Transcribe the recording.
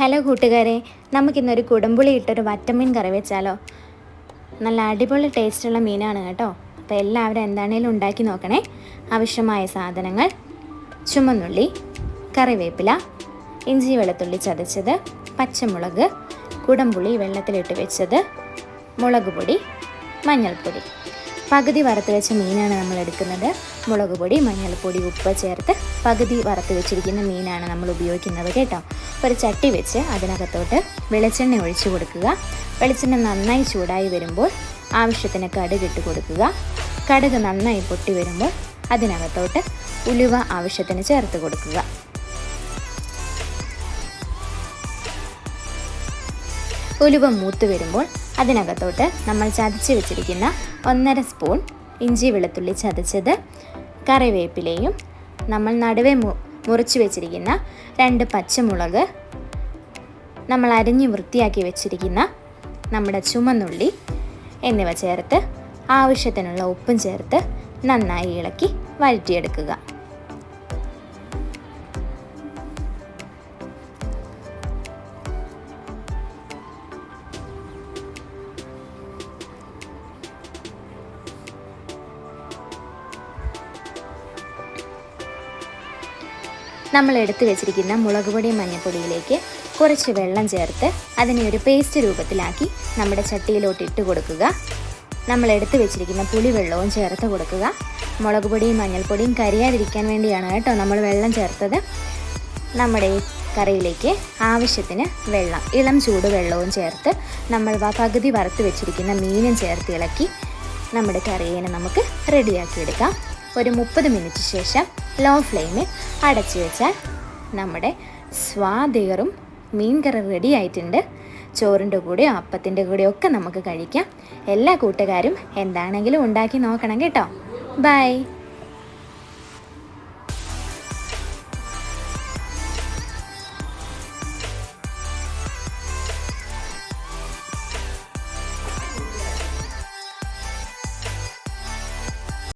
Hello കൂട്ടുകാരെ, നമുക്കിന്നൊരു കുടംപുളി ഇട്ടൊരു വറ്റമീൻ കറി വെച്ചാലോ? നല്ല അടിപൊളി ടേസ്റ്റുള്ള മീനാണ് കേട്ടോ. അപ്പോൾ എല്ലാവരും എന്താണേലും ഉണ്ടാക്കി നോക്കണേ. ആവശ്യമായ സാധനങ്ങൾ: ചുമന്നുള്ളി, കറിവേപ്പില, ഇഞ്ചി വെളുത്തുള്ളി ചതച്ചത്, പച്ചമുളക്, കുടംപുളി വെള്ളത്തിലിട്ട് വെച്ചത്, മുളക് പൊടി, മഞ്ഞൾപ്പൊടി. പകുതി വറുത്ത് വെച്ച മീനാണ് നമ്മൾ എടുക്കുന്നത്. മുളക് പൊടി, മഞ്ഞൾപ്പൊടി, ഉപ്പ് ചേർത്ത് പകുതി വറുത്ത് വെച്ചിരിക്കുന്ന മീനാണ് നമ്മൾ ഉപയോഗിക്കുന്നത് കേട്ടോ. ഒരു ചട്ടി വെച്ച് അതിനകത്തോട്ട് വെളിച്ചെണ്ണ ഒഴിച്ചു കൊടുക്കുക. വെളിച്ചെണ്ണ നന്നായി ചൂടായി വരുമ്പോൾ ആവശ്യത്തിന് കടുക് ഇട്ട് കൊടുക്കുക. കടുക് നന്നായി പൊട്ടി വരുമ്പോൾ അതിനകത്തോട്ട് ഉലുവ ആവശ്യത്തിന് ചേർത്ത് കൊടുക്കുക. ഉലുവ മൂത്ത് വരുമ്പോൾ അതിനകത്തോട്ട് നമ്മൾ ചതച്ച് വെച്ചിരിക്കുന്ന 1.5 സ്പൂൺ ഇഞ്ചി വെളുത്തുള്ളി ചതച്ചത്, കറിവേപ്പിലയും നമ്മൾ നടുവേ മുറിച്ച് വെച്ചിരിക്കുന്ന 2 പച്ചമുളക്, നമ്മൾ അരിഞ്ഞ് വൃത്തിയാക്കി വെച്ചിരിക്കുന്ന നമ്മുടെ ചുമന്നുള്ളി എന്നിവ ചേർത്ത് ആവശ്യത്തിനുള്ള ഉപ്പും ചേർത്ത് നന്നായി ഇളക്കി വഴറ്റിയെടുക്കുക. നമ്മൾ എടുത്തു വെച്ചിരിക്കുന്ന മുളക് പൊടിയും മഞ്ഞൾപ്പൊടിയിലേക്ക് കുറച്ച് വെള്ളം ചേർത്ത് അതിനെ ഒരു പേസ്റ്റ് രൂപത്തിലാക്കി നമ്മുടെ ചട്ടിയിലോട്ട് ഇട്ട് കൊടുക്കുക. നമ്മൾ എടുത്തു വെച്ചിരിക്കുന്ന പുളിവെള്ളവും ചേർത്ത് കൊടുക്കുക. മുളക് പൊടിയും മഞ്ഞൾപ്പൊടിയും കരിയാതിരിക്കാൻ വേണ്ടിയാണ് കേട്ടോ നമ്മൾ വെള്ളം ചേർത്തത്. നമ്മുടെ ഈ കറിയിലേക്ക് ആവശ്യത്തിന് വെള്ളം, ഇളം ചൂട് വെള്ളവും ചേർത്ത് നമ്മൾ പകുതി വറുത്ത് വെച്ചിരിക്കുന്ന മീനും ചേർത്ത് ഇളക്കി നമ്മുടെ കറിയെ നമുക്ക് റെഡിയാക്കിയെടുക്കാം. ഒരു 30 മിനിറ്റ് ശേഷം ലോ ഫ്ലെയിമിൽ അടച്ചു വെച്ചാൽ നമ്മുടെ സ്വാദേറും മീൻ കറി റെഡി ആയിട്ടുണ്ട്. ചോറിൻ്റെ കൂടെയോ അപ്പത്തിൻ്റെ കൂടെയോ ഒക്കെ നമുക്ക് കഴിക്കാം. എല്ലാ കൂട്ടുകാരും എന്താണെങ്കിലും ഉണ്ടാക്കി നോക്കണം കേട്ടോ. ബൈ.